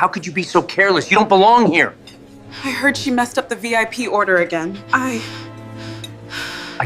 How could you be so careless? You don't belong here. I heard she messed up the VIP order again. I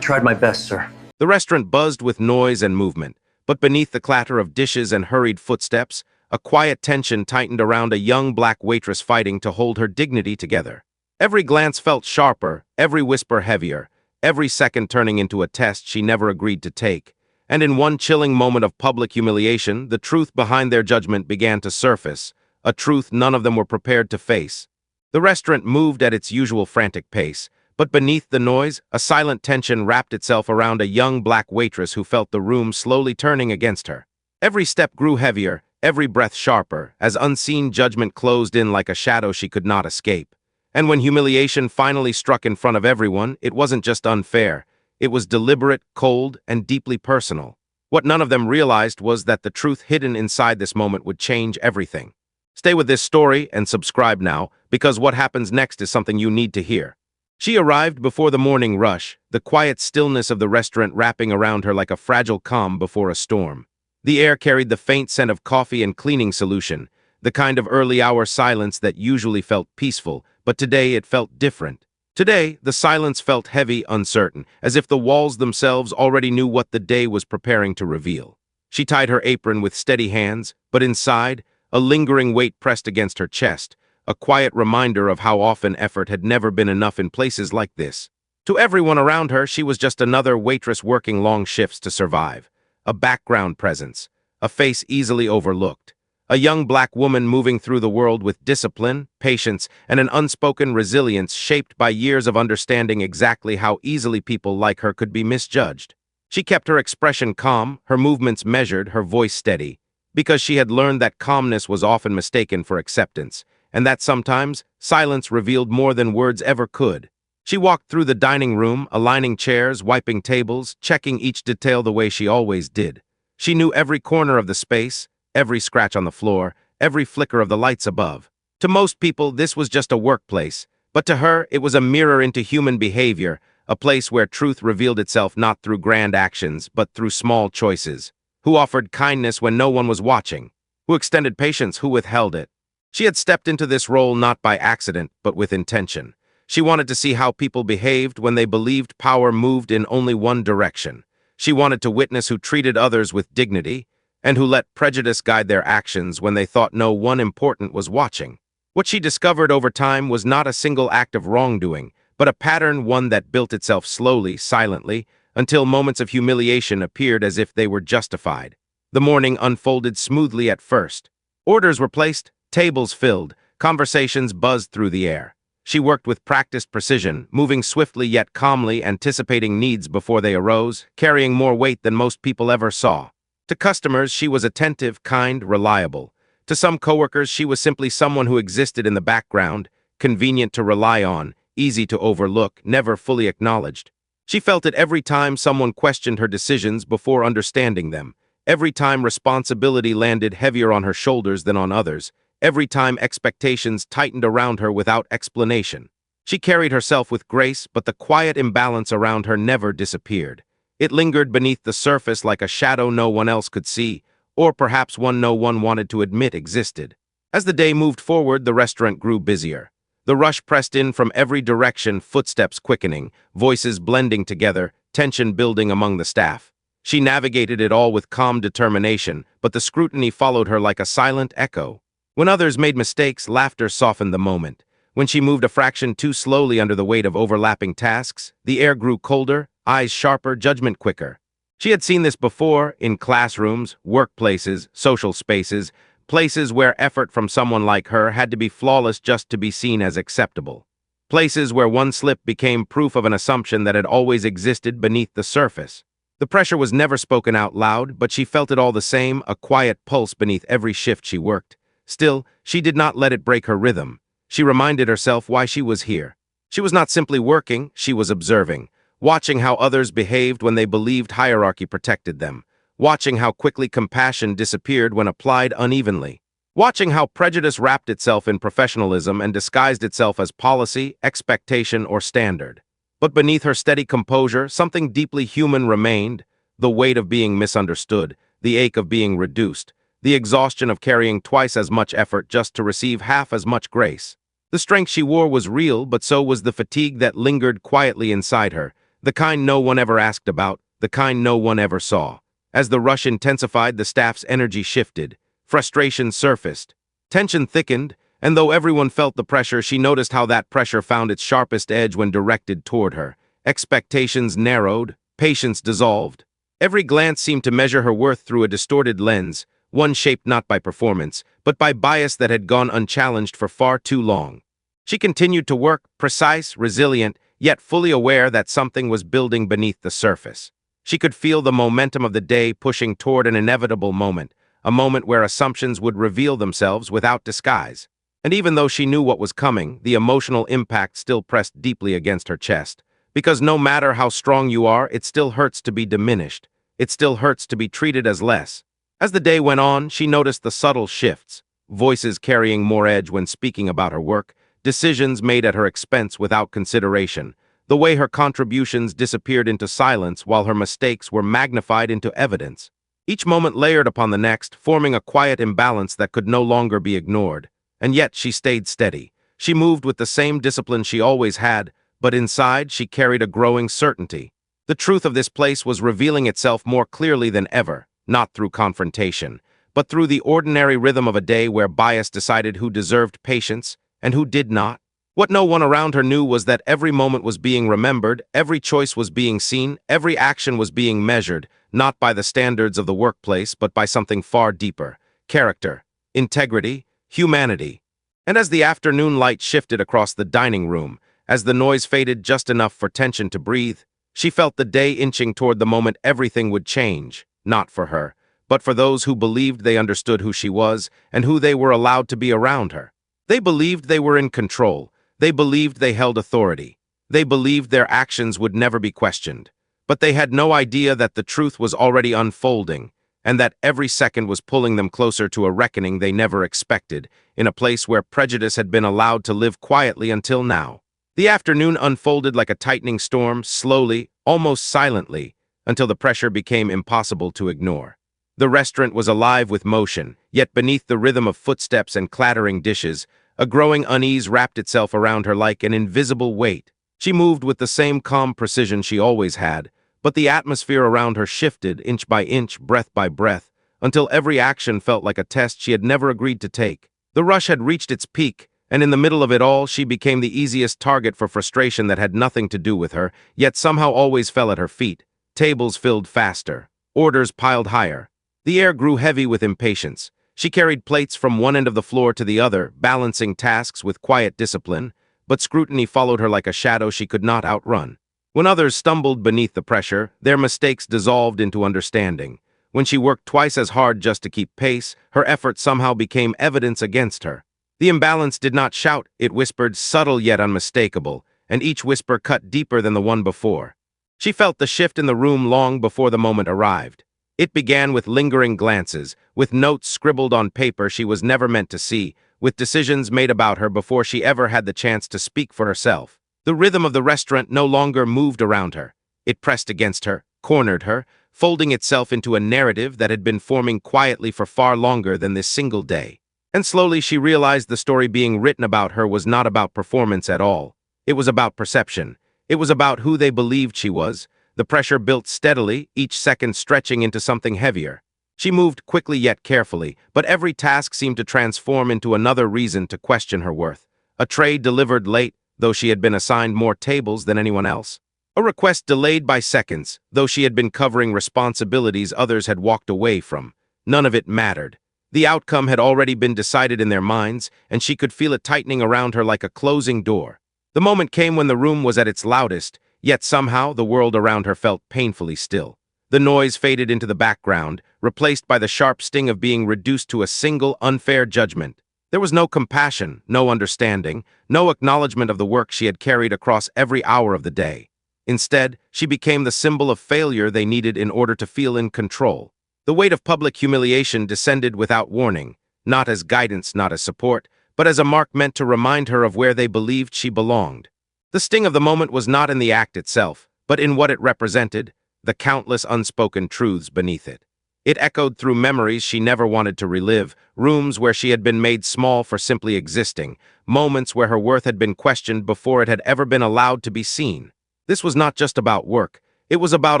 tried my best, sir. The restaurant buzzed with noise and movement, but beneath the clatter of dishes and hurried footsteps, a quiet tension tightened around a young black waitress fighting to hold her dignity together. Every glance felt sharper, every whisper heavier, every second turning into a test she never agreed to take. And in one chilling moment of public humiliation, the truth behind their judgment began to surface, a truth none of them were prepared to face. The restaurant moved at its usual frantic pace, but beneath the noise, a silent tension wrapped itself around a young black waitress who felt the room slowly turning against her. Every step grew heavier, every breath sharper, as unseen judgment closed in like a shadow she could not escape. And when humiliation finally struck in front of everyone, it wasn't just unfair. It was deliberate, cold, and deeply personal. What none of them realized was that the truth hidden inside this moment would change everything. Stay with this story and subscribe now, because what happens next is something you need to hear. She arrived before the morning rush, the quiet stillness of the restaurant wrapping around her like a fragile calm before a storm. The air carried the faint scent of coffee and cleaning solution, the kind of early-hour silence that usually felt peaceful, but today it felt different. Today, the silence felt heavy, uncertain, as if the walls themselves already knew what the day was preparing to reveal. She tied her apron with steady hands, but inside, a lingering weight pressed against her chest, a quiet reminder of how often effort had never been enough in places like this. To everyone around her, she was just another waitress working long shifts to survive, a background presence, a face easily overlooked. A young black woman moving through the world with discipline, patience, and an unspoken resilience shaped by years of understanding exactly how easily people like her could be misjudged. She kept her expression calm, her movements measured, her voice steady, because she had learned that calmness was often mistaken for acceptance, and that sometimes silence revealed more than words ever could. She walked through the dining room, aligning chairs, wiping tables, checking each detail the way she always did. She knew every corner of the space, every scratch on the floor, every flicker of the lights above. To most people, this was just a workplace, but to her, it was a mirror into human behavior, a place where truth revealed itself not through grand actions, but through small choices. Who offered kindness when no one was watching? Who extended patience? Who withheld it? She had stepped into this role not by accident, but with intention. She wanted to see how people behaved when they believed power moved in only one direction. She wanted to witness who treated others with dignity, and who let prejudice guide their actions when they thought no one important was watching. What she discovered over time was not a single act of wrongdoing, but a pattern, one that built itself slowly, silently, until moments of humiliation appeared as if they were justified. The morning unfolded smoothly at first. Orders were placed, tables filled, conversations buzzed through the air. She worked with practiced precision, moving swiftly yet calmly, anticipating needs before they arose, carrying more weight than most people ever saw. To customers, she was attentive, kind, reliable. To some coworkers, she was simply someone who existed in the background, convenient to rely on, easy to overlook, never fully acknowledged. She felt it every time someone questioned her decisions before understanding them, every time responsibility landed heavier on her shoulders than on others, every time expectations tightened around her without explanation. She carried herself with grace, but the quiet imbalance around her never disappeared. It lingered beneath the surface like a shadow no one else could see, or perhaps one no one wanted to admit existed. As the day moved forward, the restaurant grew busier. The rush pressed in from every direction, footsteps quickening, voices blending together, tension building among the staff. She navigated it all with calm determination, but the scrutiny followed her like a silent echo. When others made mistakes, laughter softened the moment. When she moved a fraction too slowly under the weight of overlapping tasks, the air grew colder, eyes sharper, judgment quicker. She had seen this before in classrooms, workplaces, social spaces, places where effort from someone like her had to be flawless just to be seen as acceptable. Places where one slip became proof of an assumption that had always existed beneath the surface. The pressure was never spoken out loud, but she felt it all the same, a quiet pulse beneath every shift she worked. Still, she did not let it break her rhythm. She reminded herself why she was here. She was not simply working, she was observing, watching how others behaved when they believed hierarchy protected them, watching how quickly compassion disappeared when applied unevenly, watching how prejudice wrapped itself in professionalism and disguised itself as policy, expectation, or standard. But beneath her steady composure, something deeply human remained, the weight of being misunderstood, the ache of being reduced, the exhaustion of carrying twice as much effort just to receive half as much grace. The strength she wore was real, but so was the fatigue that lingered quietly inside her, the kind no one ever asked about, the kind no one ever saw. As the rush intensified, the staff's energy shifted. Frustration surfaced. Tension thickened, and though everyone felt the pressure, she noticed how that pressure found its sharpest edge when directed toward her. Expectations narrowed, patience dissolved. Every glance seemed to measure her worth through a distorted lens, one shaped not by performance, but by bias that had gone unchallenged for far too long. She continued to work, precise, resilient, yet fully aware that something was building beneath the surface. She could feel the momentum of the day pushing toward an inevitable moment, a moment where assumptions would reveal themselves without disguise. And even though she knew what was coming, the emotional impact still pressed deeply against her chest. Because no matter how strong you are, it still hurts to be diminished. It still hurts to be treated as less. As the day went on, she noticed the subtle shifts, voices carrying more edge when speaking about her work, decisions made at her expense without consideration, the way her contributions disappeared into silence while her mistakes were magnified into evidence. Each moment layered upon the next, forming a quiet imbalance that could no longer be ignored. And yet she stayed steady. She moved with the same discipline she always had, but inside she carried a growing certainty. The truth of this place was revealing itself more clearly than ever, not through confrontation, but through the ordinary rhythm of a day where bias decided who deserved patience and who did not. What no one around her knew was that every moment was being remembered, every choice was being seen, every action was being measured, not by the standards of the workplace, but by something far deeper: character, integrity, humanity. And as the afternoon light shifted across the dining room, as the noise faded just enough for tension to breathe, she felt the day inching toward the moment everything would change, not for her, but for those who believed they understood who she was and who they were allowed to be around her. They believed they were in control. They believed they held authority. They believed their actions would never be questioned. But they had no idea that the truth was already unfolding, and that every second was pulling them closer to a reckoning they never expected, in a place where prejudice had been allowed to live quietly until now. The afternoon unfolded like a tightening storm, slowly, almost silently, until the pressure became impossible to ignore. The restaurant was alive with motion, yet beneath the rhythm of footsteps and clattering dishes, a growing unease wrapped itself around her like an invisible weight. She moved with the same calm precision she always had, but the atmosphere around her shifted inch by inch, breath by breath, until every action felt like a test she had never agreed to take. The rush had reached its peak, and in the middle of it all, she became the easiest target for frustration that had nothing to do with her, yet somehow always fell at her feet. Tables filled faster. Orders piled higher. The air grew heavy with impatience. She carried plates from one end of the floor to the other, balancing tasks with quiet discipline, but scrutiny followed her like a shadow she could not outrun. When others stumbled beneath the pressure, their mistakes dissolved into understanding. When she worked twice as hard just to keep pace, her effort somehow became evidence against her. The imbalance did not shout, it whispered, subtle yet unmistakable, and each whisper cut deeper than the one before. She felt the shift in the room long before the moment arrived. It began with lingering glances, with notes scribbled on paper she was never meant to see, with decisions made about her before she ever had the chance to speak for herself. The rhythm of the restaurant no longer moved around her. It pressed against her, cornered her, folding itself into a narrative that had been forming quietly for far longer than this single day. And slowly she realized the story being written about her was not about performance at all. It was about perception. It was about who they believed she was. The pressure built steadily, each second stretching into something heavier. She moved quickly yet carefully, but every task seemed to transform into another reason to question her worth. A tray delivered late, though she had been assigned more tables than anyone else. A request delayed by seconds, though she had been covering responsibilities others had walked away from. None of it mattered. The outcome had already been decided in their minds, and she could feel it tightening around her like a closing door. The moment came when the room was at its loudest, yet somehow the world around her felt painfully still. The noise faded into the background, replaced by the sharp sting of being reduced to a single, unfair judgment. There was no compassion, no understanding, no acknowledgement of the work she had carried across every hour of the day. Instead, she became the symbol of failure they needed in order to feel in control. The weight of public humiliation descended without warning, not as guidance, not as support, but as a mark meant to remind her of where they believed she belonged. The sting of the moment was not in the act itself, but in what it represented, the countless unspoken truths beneath it. It echoed through memories she never wanted to relive, rooms where she had been made small for simply existing, moments where her worth had been questioned before it had ever been allowed to be seen. This was not just about work. It was about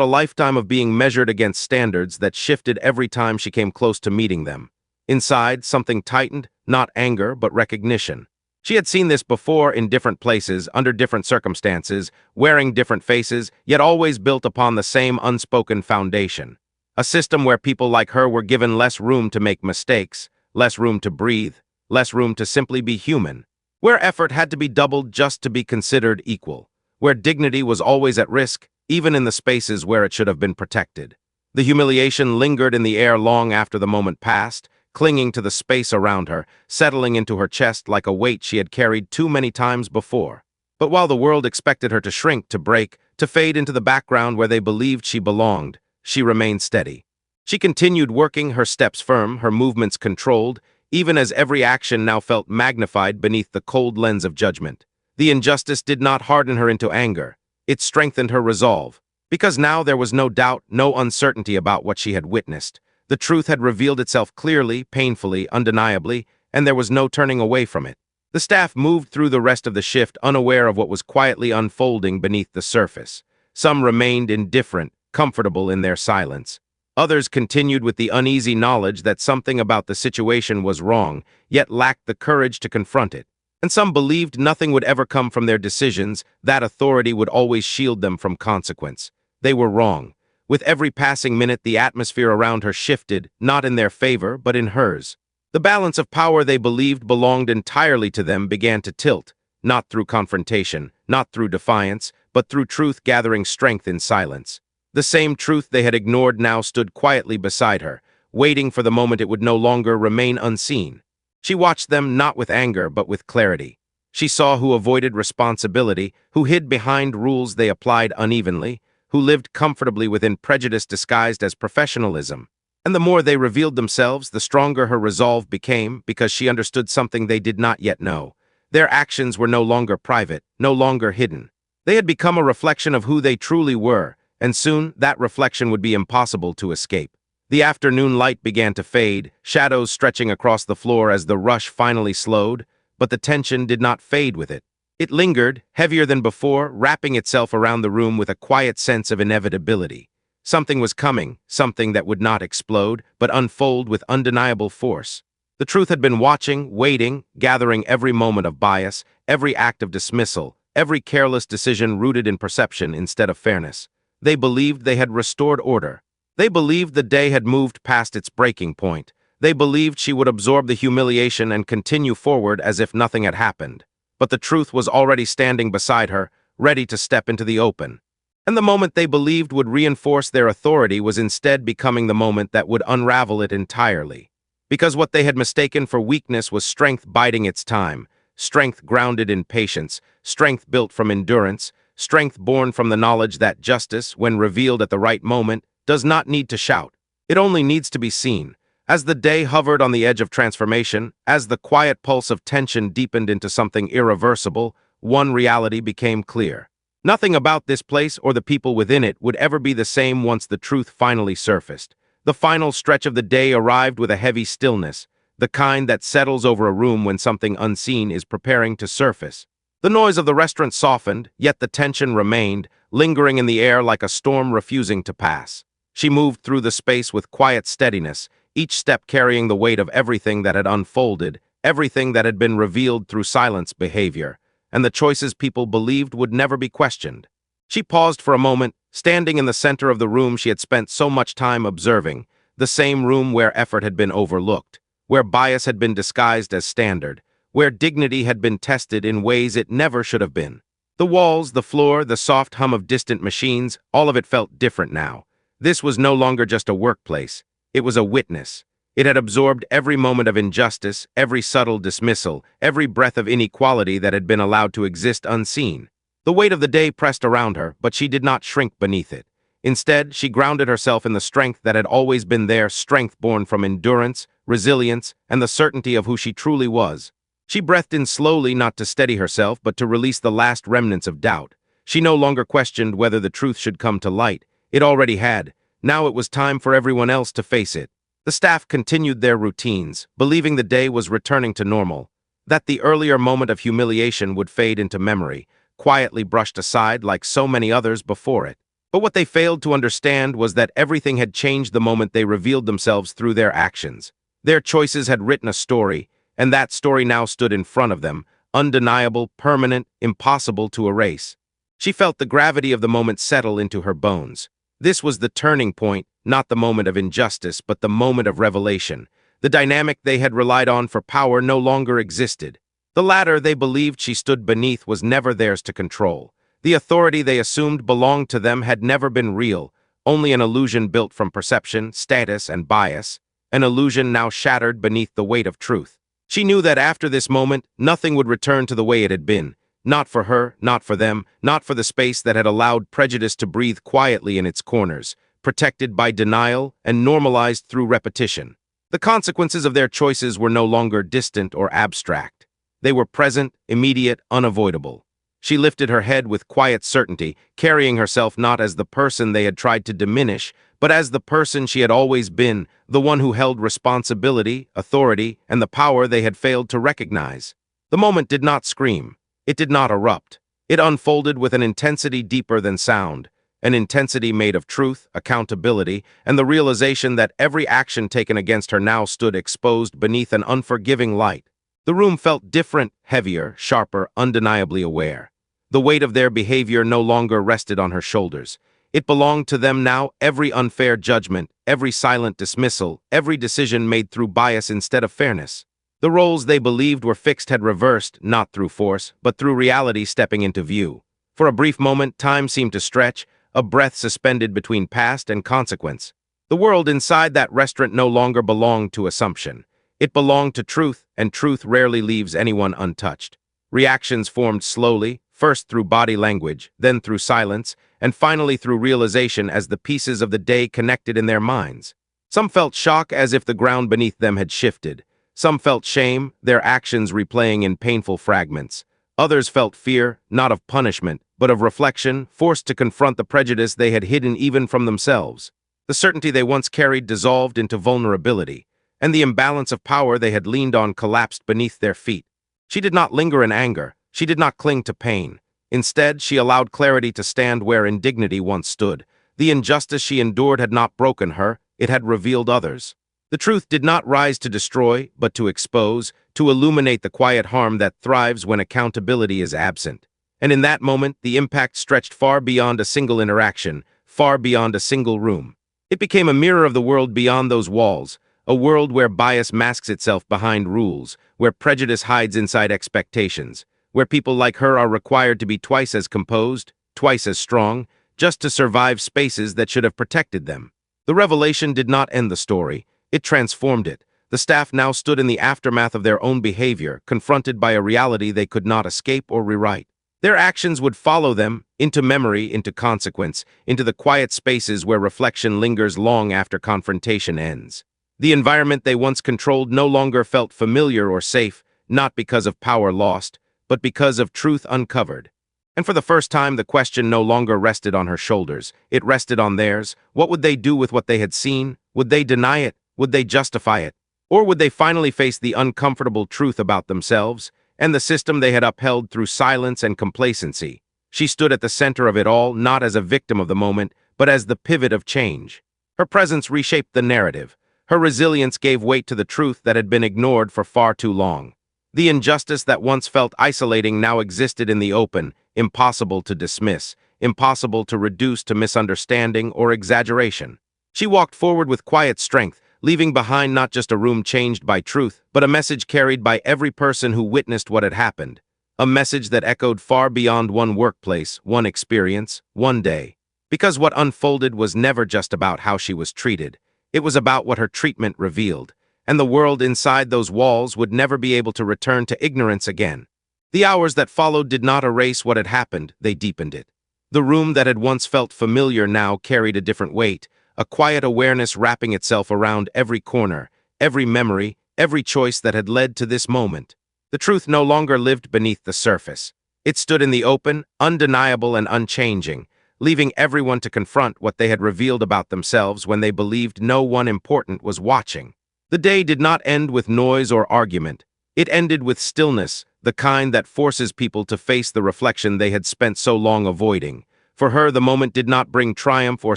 a lifetime of being measured against standards that shifted every time she came close to meeting them. Inside, something tightened, not anger, but recognition. She had seen this before in different places, under different circumstances, wearing different faces, yet always built upon the same unspoken foundation. A system where people like her were given less room to make mistakes, less room to breathe, less room to simply be human. Where effort had to be doubled just to be considered equal. Where dignity was always at risk, even in the spaces where it should have been protected. The humiliation lingered in the air long after the moment passed, clinging to the space around her, settling into her chest like a weight she had carried too many times before. But while the world expected her to shrink, to break, to fade into the background where they believed she belonged, she remained steady. She continued working, her steps firm, her movements controlled, even as every action now felt magnified beneath the cold lens of judgment. The injustice did not harden her into anger. It strengthened her resolve. Because now there was no doubt, no uncertainty about what she had witnessed. The truth had revealed itself clearly, painfully, undeniably, and there was no turning away from it. The staff moved through the rest of the shift, unaware of what was quietly unfolding beneath the surface. Some remained indifferent, comfortable in their silence. Others continued with the uneasy knowledge that something about the situation was wrong, yet lacked the courage to confront it. And some believed nothing would ever come from their decisions, that authority would always shield them from consequence. They were wrong. With every passing minute, the atmosphere around her shifted, not in their favor, but in hers. The balance of power they believed belonged entirely to them began to tilt, not through confrontation, not through defiance, but through truth gathering strength in silence. The same truth they had ignored now stood quietly beside her, waiting for the moment it would no longer remain unseen. She watched them not with anger, but with clarity. She saw who avoided responsibility, who hid behind rules they applied unevenly, who lived comfortably within prejudice disguised as professionalism. And the more they revealed themselves, the stronger her resolve became, because she understood something they did not yet know. Their actions were no longer private, no longer hidden. They had become a reflection of who they truly were, and soon that reflection would be impossible to escape. The afternoon light began to fade, shadows stretching across the floor as the rush finally slowed, but the tension did not fade with it. It lingered, heavier than before, wrapping itself around the room with a quiet sense of inevitability. Something was coming, something that would not explode, but unfold with undeniable force. The truth had been watching, waiting, gathering every moment of bias, every act of dismissal, every careless decision rooted in perception instead of fairness. They believed they had restored order. They believed the day had moved past its breaking point. They believed she would absorb the humiliation and continue forward as if nothing had happened. But the truth was already standing beside her, ready to step into the open. And the moment they believed would reinforce their authority was instead becoming the moment that would unravel it entirely. Because what they had mistaken for weakness was strength biding its time, strength grounded in patience, strength built from endurance, strength born from the knowledge that justice, when revealed at the right moment, does not need to shout. It only needs to be seen. As the day hovered on the edge of transformation, as the quiet pulse of tension deepened into something irreversible, one reality became clear. Nothing about this place or the people within it would ever be the same once the truth finally surfaced. The final stretch of the day arrived with a heavy stillness, the kind that settles over a room when something unseen is preparing to surface. The noise of the restaurant softened, yet the tension remained, lingering in the air like a storm refusing to pass. She moved through the space with quiet steadiness, each step carrying the weight of everything that had unfolded, everything that had been revealed through silence behavior, and the choices people believed would never be questioned. She paused for a moment, standing in the center of the room she had spent so much time observing, the same room where effort had been overlooked, where bias had been disguised as standard, where dignity had been tested in ways it never should have been. The walls, the floor, the soft hum of distant machines, all of it felt different now. This was no longer just a workplace. It was a witness. It had absorbed every moment of injustice, every subtle dismissal, every breath of inequality that had been allowed to exist unseen. The weight of the day pressed around her, but she did not shrink beneath it. Instead, she grounded herself in the strength that had always been there, strength born from endurance, resilience, and the certainty of who she truly was. She breathed in slowly, not to steady herself, but to release the last remnants of doubt. She no longer questioned whether the truth should come to light. It already had. Now it was time for everyone else to face it. The staff continued their routines, believing the day was returning to normal, that the earlier moment of humiliation would fade into memory, quietly brushed aside like so many others before it. But what they failed to understand was that everything had changed the moment they revealed themselves through their actions. Their choices had written a story, and that story now stood in front of them, undeniable, permanent, impossible to erase. She felt the gravity of the moment settle into her bones. This was the turning point, not the moment of injustice, but the moment of revelation. The dynamic they had relied on for power no longer existed. The ladder they believed she stood beneath was never theirs to control. The authority they assumed belonged to them had never been real, only an illusion built from perception, status, and bias, an illusion now shattered beneath the weight of truth. She knew that after this moment, nothing would return to the way it had been. Not for her, not for them, not for the space that had allowed prejudice to breathe quietly in its corners, protected by denial and normalized through repetition. The consequences of their choices were no longer distant or abstract. They were present, immediate, unavoidable. She lifted her head with quiet certainty, carrying herself not as the person they had tried to diminish, but as the person she had always been, the one who held responsibility, authority, and the power they had failed to recognize. The moment did not scream. It did not erupt. It unfolded with an intensity deeper than sound, an intensity made of truth, accountability, and the realization that every action taken against her now stood exposed beneath an unforgiving light. The room felt different, heavier, sharper, undeniably aware. The weight of their behavior no longer rested on her shoulders. It belonged to them now, every unfair judgment, every silent dismissal, every decision made through bias instead of fairness. The roles they believed were fixed had reversed, not through force, but through reality stepping into view. For a brief moment, time seemed to stretch, a breath suspended between past and consequence. The world inside that restaurant no longer belonged to assumption. It belonged to truth, and truth rarely leaves anyone untouched. Reactions formed slowly, first through body language, then through silence, and finally through realization as the pieces of the day connected in their minds. Some felt shock as if the ground beneath them had shifted. Some felt shame, their actions replaying in painful fragments. Others felt fear, not of punishment, but of reflection, forced to confront the prejudice they had hidden even from themselves. The certainty they once carried dissolved into vulnerability, and the imbalance of power they had leaned on collapsed beneath their feet. She did not linger in anger. She did not cling to pain. Instead, she allowed clarity to stand where indignity once stood. The injustice she endured had not broken her, it had revealed others. The truth did not rise to destroy, but to expose, to illuminate the quiet harm that thrives when accountability is absent. And in that moment, the impact stretched far beyond a single interaction, far beyond a single room. It became a mirror of the world beyond those walls, a world where bias masks itself behind rules, where prejudice hides inside expectations, where people like her are required to be twice as composed, twice as strong, just to survive spaces that should have protected them. The revelation did not end the story. It transformed it. The staff now stood in the aftermath of their own behavior, confronted by a reality they could not escape or rewrite. Their actions would follow them, into memory, into consequence, into the quiet spaces where reflection lingers long after confrontation ends. The environment they once controlled no longer felt familiar or safe, not because of power lost, but because of truth uncovered. And for the first time, the question no longer rested on her shoulders. It rested on theirs. What would they do with what they had seen? Would they deny it? Would they justify it? Or would they finally face the uncomfortable truth about themselves and the system they had upheld through silence and complacency? She stood at the center of it all, not as a victim of the moment, but as the pivot of change. Her presence reshaped the narrative. Her resilience gave weight to the truth that had been ignored for far too long. The injustice that once felt isolating now existed in the open, impossible to dismiss, impossible to reduce to misunderstanding or exaggeration. She walked forward with quiet strength, leaving behind not just a room changed by truth, but a message carried by every person who witnessed what had happened. A message that echoed far beyond one workplace, one experience, one day. Because what unfolded was never just about how she was treated. It was about what her treatment revealed. And the world inside those walls would never be able to return to ignorance again. The hours that followed did not erase what had happened, they deepened it. The room that had once felt familiar now carried a different weight, a quiet awareness wrapping itself around every corner, every memory, every choice that had led to this moment. The truth no longer lived beneath the surface. It stood in the open, undeniable and unchanging, leaving everyone to confront what they had revealed about themselves when they believed no one important was watching. The day did not end with noise or argument. It ended with stillness, the kind that forces people to face the reflection they had spent so long avoiding. For her, the moment did not bring triumph or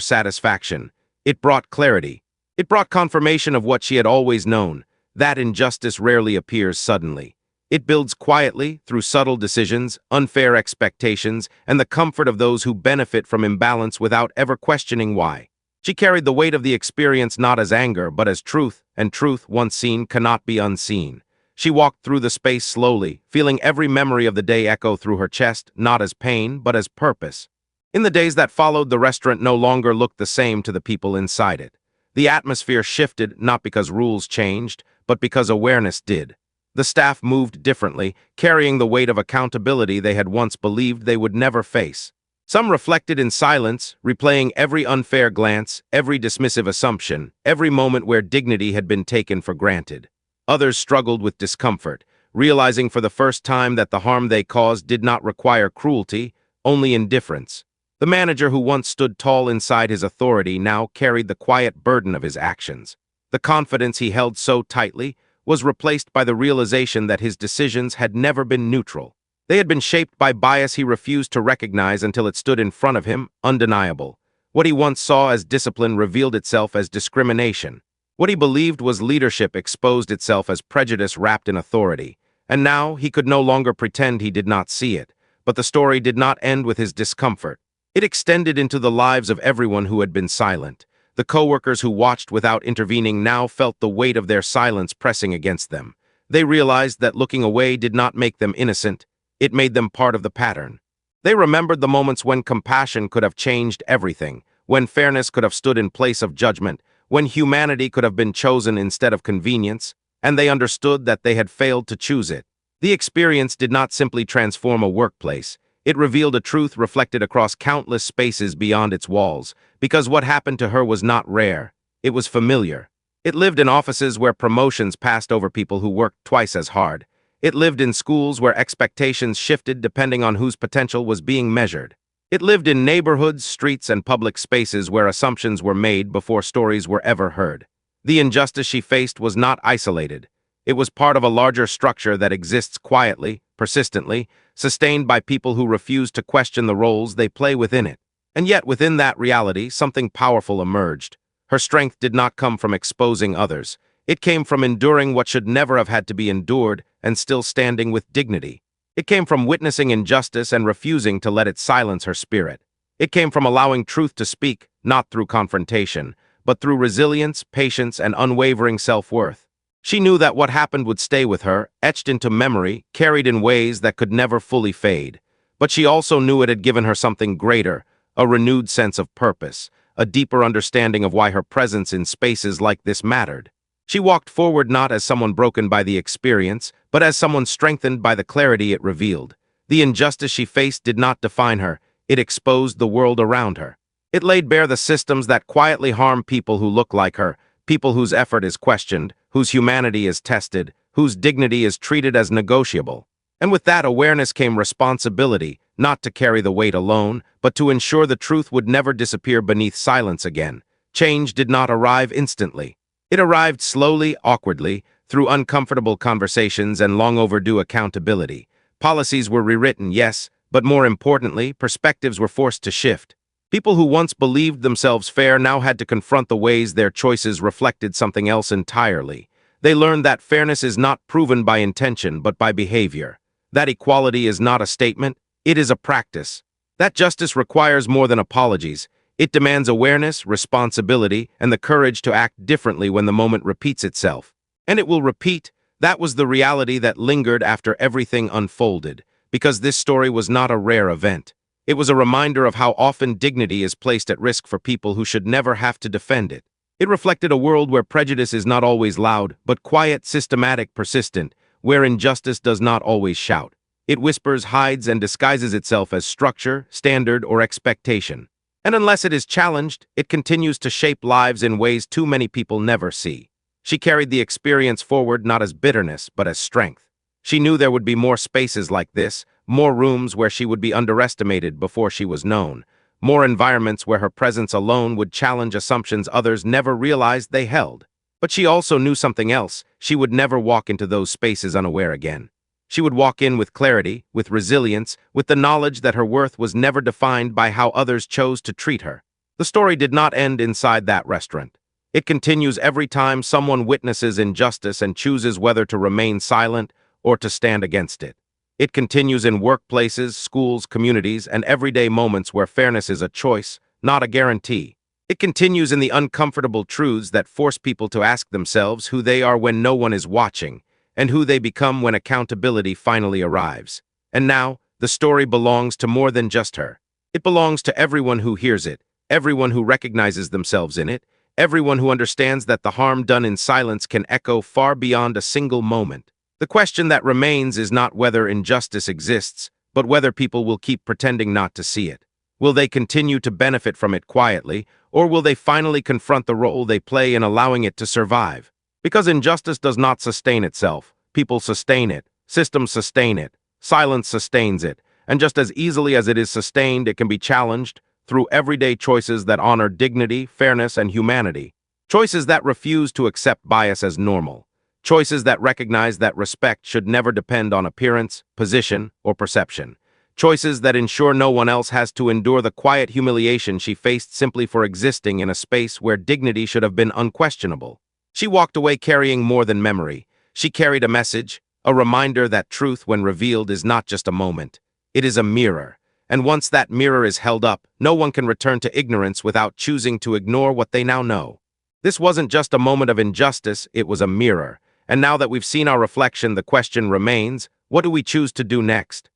satisfaction. It brought clarity. It brought confirmation of what she had always known, that injustice rarely appears suddenly. It builds quietly, through subtle decisions, unfair expectations, and the comfort of those who benefit from imbalance without ever questioning why. She carried the weight of the experience not as anger, but as truth, and truth, once seen, cannot be unseen. She walked through the space slowly, feeling every memory of the day echo through her chest, not as pain, but as purpose. In the days that followed, the restaurant no longer looked the same to the people inside it. The atmosphere shifted, not because rules changed, but because awareness did. The staff moved differently, carrying the weight of accountability they had once believed they would never face. Some reflected in silence, replaying every unfair glance, every dismissive assumption, every moment where dignity had been taken for granted. Others struggled with discomfort, realizing for the first time that the harm they caused did not require cruelty, only indifference. The manager who once stood tall inside his authority now carried the quiet burden of his actions. The confidence he held so tightly was replaced by the realization that his decisions had never been neutral. They had been shaped by bias he refused to recognize until it stood in front of him, undeniable. What he once saw as discipline revealed itself as discrimination. What he believed was leadership exposed itself as prejudice wrapped in authority. And now he could no longer pretend he did not see it. But the story did not end with his discomfort. It extended into the lives of everyone who had been silent. The coworkers who watched without intervening now felt the weight of their silence pressing against them. They realized that looking away did not make them innocent. It made them part of the pattern. They remembered the moments when compassion could have changed everything, when fairness could have stood in place of judgment, when humanity could have been chosen instead of convenience, and they understood that they had failed to choose it. The experience did not simply transform a workplace. It revealed a truth reflected across countless spaces beyond its walls, because what happened to her was not rare. It was familiar. It lived in offices where promotions passed over people who worked twice as hard. It lived in schools where expectations shifted depending on whose potential was being measured. It lived in neighborhoods, streets, and public spaces where assumptions were made before stories were ever heard. The injustice she faced was not isolated. It was part of a larger structure that exists quietly, persistently, sustained by people who refuse to question the roles they play within it. And yet, within that reality, something powerful emerged. Her strength did not come from exposing others. It came from enduring what should never have had to be endured and still standing with dignity. It came from witnessing injustice and refusing to let it silence her spirit. It came from allowing truth to speak, not through confrontation, but through resilience, patience, and unwavering self-worth. She knew that what happened would stay with her, etched into memory, carried in ways that could never fully fade. But she also knew it had given her something greater, a renewed sense of purpose, a deeper understanding of why her presence in spaces like this mattered. She walked forward not as someone broken by the experience, but as someone strengthened by the clarity it revealed. The injustice she faced did not define her. It exposed the world around her. It laid bare the systems that quietly harm people who look like her, people whose effort is questioned, whose humanity is tested, whose dignity is treated as negotiable. And with that awareness came responsibility, not to carry the weight alone, but to ensure the truth would never disappear beneath silence again. Change did not arrive instantly. It arrived slowly, awkwardly, through uncomfortable conversations and long overdue accountability. Policies were rewritten, yes, but more importantly, perspectives were forced to shift. People who once believed themselves fair now had to confront the ways their choices reflected something else entirely. They learned that fairness is not proven by intention but by behavior. That equality is not a statement, it is a practice. That justice requires more than apologies. It demands awareness, responsibility, and the courage to act differently when the moment repeats itself. And it will repeat. That was the reality that lingered after everything unfolded, because this story was not a rare event. It was a reminder of how often dignity is placed at risk for people who should never have to defend it. It reflected a world where prejudice is not always loud, but quiet, systematic, persistent, where injustice does not always shout. It whispers, hides, and disguises itself as structure, standard, or expectation. And unless it is challenged, it continues to shape lives in ways too many people never see. She carried the experience forward not as bitterness, but as strength. She knew there would be more spaces like this, more rooms where she would be underestimated before she was known, more environments where her presence alone would challenge assumptions others never realized they held. But she also knew something else. She would never walk into those spaces unaware again. She would walk in with clarity, with resilience, with the knowledge that her worth was never defined by how others chose to treat her. The story did not end inside that restaurant. It continues every time someone witnesses injustice and chooses whether to remain silent or to stand against it. It continues in workplaces, schools, communities, and everyday moments where fairness is a choice, not a guarantee. It continues in the uncomfortable truths that force people to ask themselves who they are when no one is watching, and who they become when accountability finally arrives. And now, the story belongs to more than just her. It belongs to everyone who hears it, everyone who recognizes themselves in it, everyone who understands that the harm done in silence can echo far beyond a single moment. The question that remains is not whether injustice exists, but whether people will keep pretending not to see it. Will they continue to benefit from it quietly, or will they finally confront the role they play in allowing it to survive? Because injustice does not sustain itself. People sustain it, systems sustain it, silence sustains it, and just as easily as it is sustained, it can be challenged through everyday choices that honor dignity, fairness, and humanity. Choices that refuse to accept bias as normal. Choices that recognize that respect should never depend on appearance, position, or perception. Choices that ensure no one else has to endure the quiet humiliation she faced simply for existing in a space where dignity should have been unquestionable. She walked away carrying more than memory. She carried a message, a reminder that truth, when revealed, is not just a moment. It is a mirror. And once that mirror is held up, no one can return to ignorance without choosing to ignore what they now know. This wasn't just a moment of injustice, it was a mirror. And now that we've seen our reflection, the question remains, what do we choose to do next?